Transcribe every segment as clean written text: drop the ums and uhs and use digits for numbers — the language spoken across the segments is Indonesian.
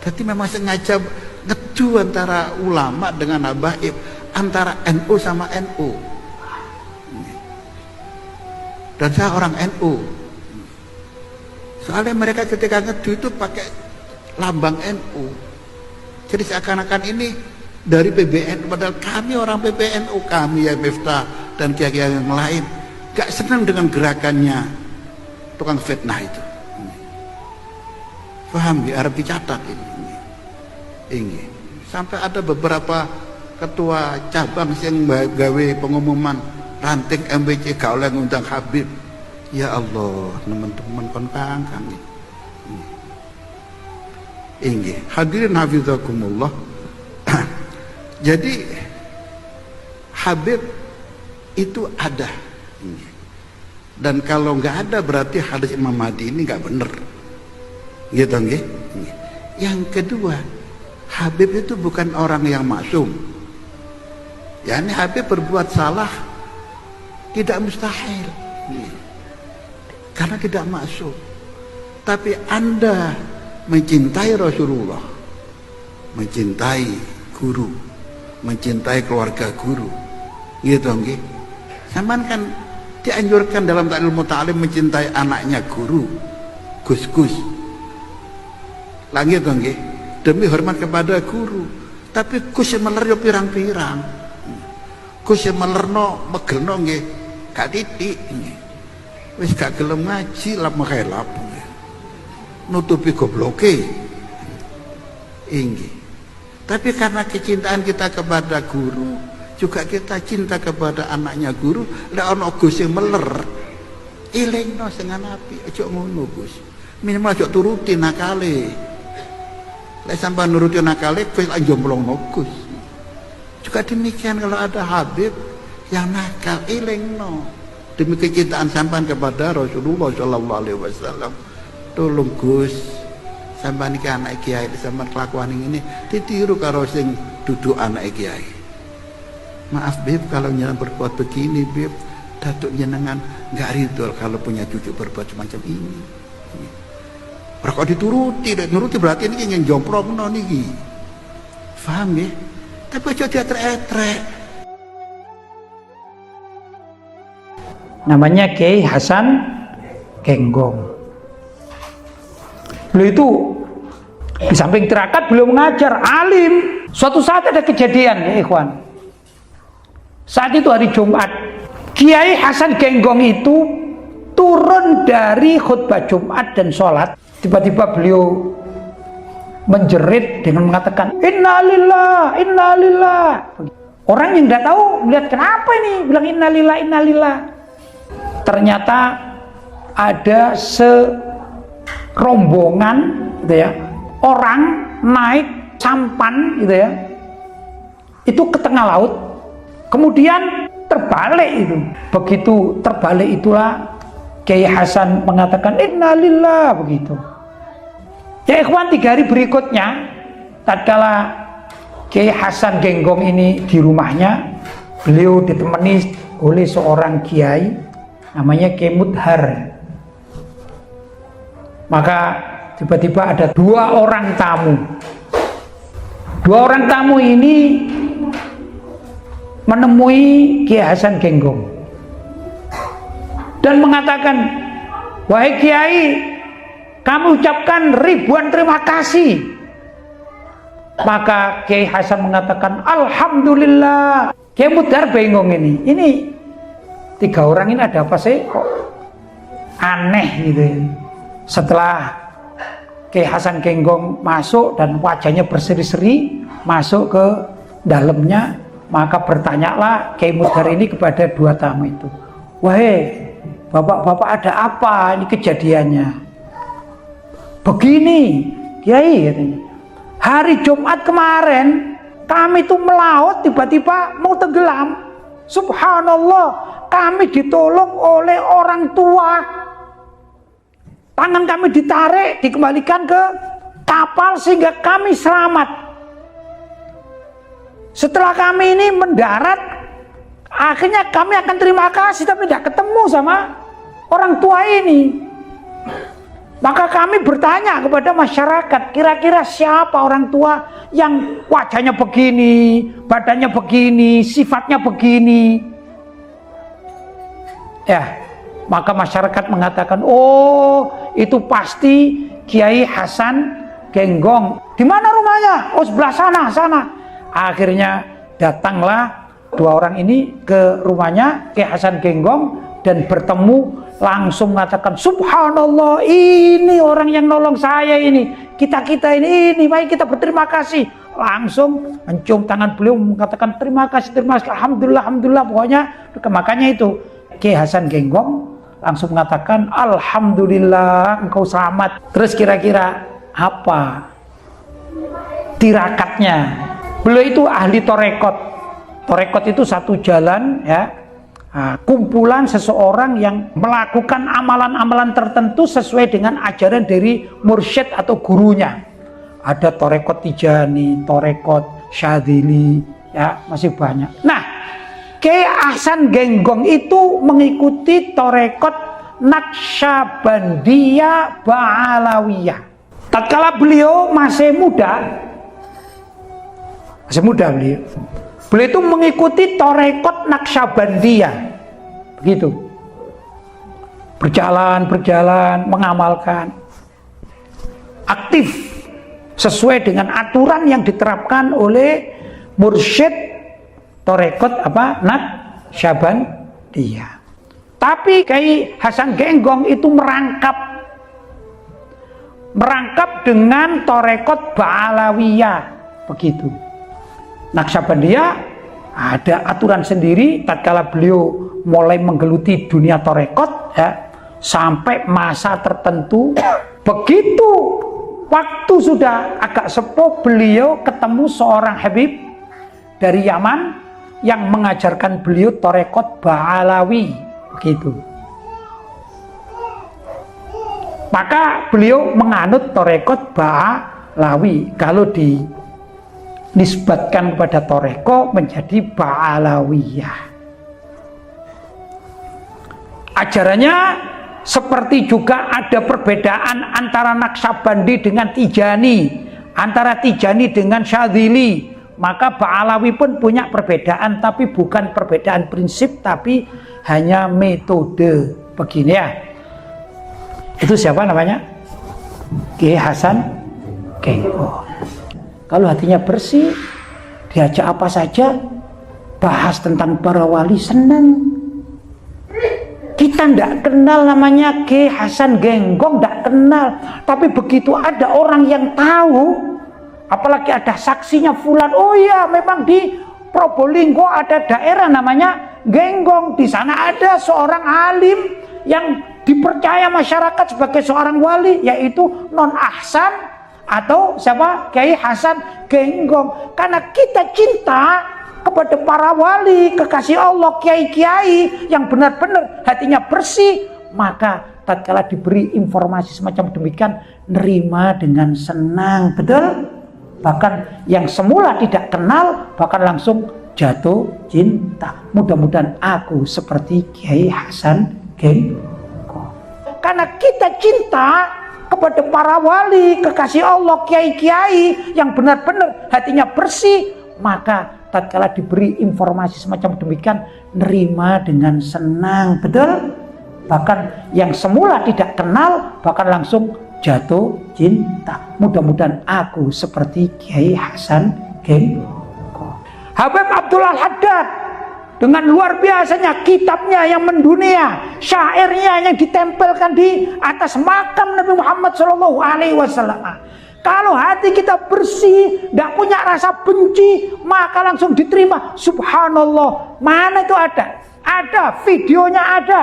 Jadi memang sengaja ngedu antara ulama dengan habaib, antara NU sama NU. Dan saya orang NU. Soalnya mereka ketika ngedu itu pakai lambang NU. Jadi seakan-akan ini dari PBNU, padahal kami orang PBNU, kami ya Miftah dan kiai-kiai yang lain gak senang dengan gerakannya tukang fitnah itu. Paham ya, harap dicatat ini. Sampai ada beberapa ketua cabang yang gawe pengumuman ranting MBC gak oleh ngundang Habib. Ya Allah, teman-teman kon kangkang. Ini hadirin hafizakumullah. Jadi Habib itu ada. Dan kalau nggak ada berarti hadis Imam Mahdi ini nggak benar. Gitu nggih. Yang kedua, Habib itu bukan orang yang maksum. Ya, ini Habib berbuat salah tidak mustahil. Karena tidak maksum. Tapi Anda mencintai Rasulullah, mencintai guru, mencintai keluarga guru, gitu nggih. Sampean kan dianjurkan dalam ilmu ta'lim mencintai anaknya guru, gus-gus. Lagi dong nggih, demi hormat kepada guru. Tapi gus yang meler yo pirang-pirang. Gus yang melerno megelno nggih, gak titik nggih. Wis gak gelem ngaji lap mekhelap. Nutupi gobloke. Inggih. Tapi karena kecintaan kita kepada guru, juga kita cinta kepada anaknya guru, lek ana Gus sing meler, ilingno sing api, aja ngono Gus. Minimal aja turuti nakale. Lek sampean nuruti nakale, kowe lak jomplongno Gus. Juga demikian kalau ada Habib yang nakal, ilingno. Demi kecintaan sampean kepada Rasulullah sallallahu alaihi wasallam. Tolong Gus, sampean iki anak kiai, sampean kelakuan ini ditiru karo sing duduk anak kiai. Maaf Bib kalau nyenang berbuat begini Bib, datuk jenengan nggak ridho kalau punya cucu berbuat semacam ini. Kok dituruti, nuruti berarti ini yang jomprokno niki. Paham ya? Tapi aja dietrek-etrek. Namanya Kiai Hasan Genggong. Beliau itu di samping tirakat beliau mengajar, alim. Suatu saat ada kejadian ya ikhwan. Saat itu hari Jumat, Kiai Hasan Genggong itu turun dari khutbah Jumat dan sholat. Tiba-tiba beliau menjerit dengan mengatakan innalillah, innalillah. Orang yang tidak tahu melihat kenapa ini bilang innalillah, innalillah. Ternyata ada serombongan gitu ya, orang naik sampan gitu ya, itu ke tengah laut, kemudian terbalik itu. Begitu terbalik itulah Kiai Hasan mengatakan innalillah begitu. Ya ikhwan, 3 hari berikutnya tatkala Kiai Hasan Genggong ini di rumahnya, beliau ditemani oleh seorang kiai namanya Kiai Mudhar. Maka tiba-tiba ada 2 orang tamu. 2 orang tamu ini menemui Kiai Hasan Genggong dan mengatakan, wahai Kiai, kami ucapkan ribuan terima kasih. Maka Kiai Hasan mengatakan alhamdulillah. Kiai Mudhar bingung ini 3 orang ini ada apa sih, kok aneh gitu ya. Setelah Kiai Hasan Genggong masuk dan wajahnya berseri-seri masuk ke dalamnya, maka bertanyalah Kiai Mudhar ini kepada 2 tamu itu, wahai bapak-bapak, ada apa ini kejadiannya? Begini Kiai katanya, hari Jumat kemarin kami itu melaut, tiba-tiba mau tenggelam. Subhanallah, kami ditolong oleh orang tua. Tangan kami ditarik, dikembalikan ke kapal sehingga kami selamat. Setelah kami ini mendarat, akhirnya kami akan terima kasih, tapi tidak ketemu sama orang tua ini. Maka kami bertanya kepada masyarakat, kira-kira siapa orang tua yang wajahnya begini, badannya begini, sifatnya begini? Ya, maka masyarakat mengatakan, oh itu pasti Kiai Hasan Genggong. Di mana rumahnya? Oh sebelah sana. Akhirnya datanglah dua orang ini ke rumahnya Kiai Hasan Genggong dan bertemu, langsung mengatakan, subhanallah, ini orang yang nolong saya ini, kita ini, baik kita berterima kasih. Langsung mencium tangan beliau mengatakan terima kasih, alhamdulillah. Pokoknya makanya itu Kiai Hasan Genggong langsung mengatakan alhamdulillah engkau selamat. Terus kira-kira apa tirakatnya? Beliau itu ahli torekot. Torekot itu satu jalan ya, kumpulan seseorang yang melakukan amalan-amalan tertentu sesuai dengan ajaran dari mursyid atau gurunya. Ada torekot Tijani, torekot Syadzili, ya masih banyak. Nah, Kiai Hasan Genggong itu mengikuti torekot Naqsyabandiyah Ba'alawiyah. Tatkala beliau masih muda beliau itu mengikuti torekot Naqsyabandiyah, begitu. Berjalan, mengamalkan, aktif sesuai dengan aturan yang diterapkan oleh mursyid torekot Naqsyabandiyah. Tapi Kiai Hasan Genggong itu merangkap dengan torekot Ba'alawiyah, begitu. Naqsyabandiyah ada aturan sendiri. Tatkala beliau mulai menggeluti dunia torekot ya, sampai masa tertentu, begitu waktu sudah agak sepuh, beliau ketemu seorang habib dari Yaman yang mengajarkan beliau torekot Ba'alawi, begitu. Maka beliau menganut torekot Ba'alawi. Kalau dinisbatkan kepada toreko menjadi Ba'alawiyah. Ajarannya seperti juga ada perbedaan antara Naqsyabandi dengan Tijani, antara Tijani dengan Syadzili. Maka Ba'alawi pun punya perbedaan, tapi bukan perbedaan prinsip, tapi hanya metode. Begini ya. Itu siapa namanya? Kiai Hasan Genggong. Kalau hatinya bersih, diajak apa saja, bahas tentang para wali, senang. Kita tidak kenal namanya Kiai Hasan Genggong, tidak kenal. Tapi begitu ada orang yang tahu, apalagi ada saksinya fulan, oh ya memang di Probolinggo ada daerah namanya Genggong. Di sana ada seorang alim yang dipercaya masyarakat sebagai seorang wali, yaitu Non Ahsan atau siapa? Kiai Hasan Genggong. Karena kita cinta kepada para wali, kekasih Allah, kiai-kiai yang benar-benar hatinya bersih, maka tatkala diberi informasi semacam demikian, nerima dengan senang, betul? Bahkan yang semula tidak kenal, bahkan langsung jatuh cinta. Mudah-mudahan aku seperti Kiai Hasan Genggong. Karena kita cinta kepada para wali, kekasih Allah, kiai-kiai yang benar-benar hatinya bersih, maka tatkala diberi informasi semacam demikian, nerima dengan senang, betul? Bahkan yang semula tidak kenal, bahkan langsung jatuh cinta. Mudah-mudahan aku seperti Kiai Hasan Genggong. Habib Abdullah Haddad dengan luar biasanya kitabnya yang mendunia, syairnya yang ditempelkan di atas makam Nabi Muhammad SAW. Kalau hati kita bersih, tidak punya rasa benci, maka langsung diterima. Subhanallah, mana itu ada? Ada, videonya ada.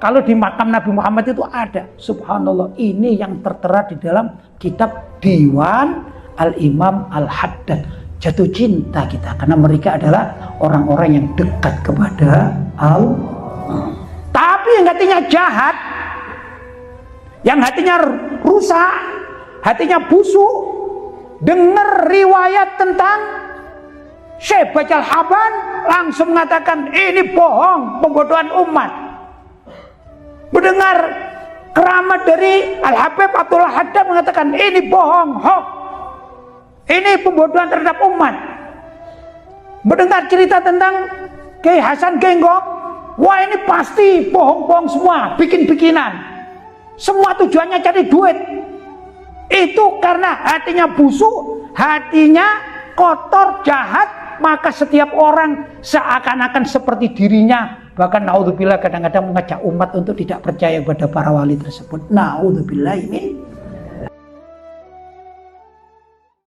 Kalau di makam Nabi Muhammad itu ada. Subhanallah, ini yang tertera di dalam kitab Diwan Al-Imam Al-Haddad. Jatuh cinta kita karena mereka adalah orang-orang yang dekat kepada Allah. Tapi yang hatinya jahat, yang hatinya rusak, hatinya busuk, dengar riwayat tentang Syekh Bajal Haban, langsung mengatakan ini bohong, pembodohan umat. Mendengar Keramat dari Al-Habib Abdullah Haddad mengatakan ini bohong, hoax. Ini pembodohan terhadap umat. Mendengar cerita tentang Kiai Hasan Genggong, wah ini pasti bohong-bohong semua, bikin-bikinan. Semua tujuannya cari duit. Itu karena hatinya busuk, hatinya kotor, jahat, maka setiap orang seakan-akan seperti dirinya. Bahkan naudzubillah kadang-kadang mengajak umat untuk tidak percaya kepada para wali tersebut. Naudzubillah min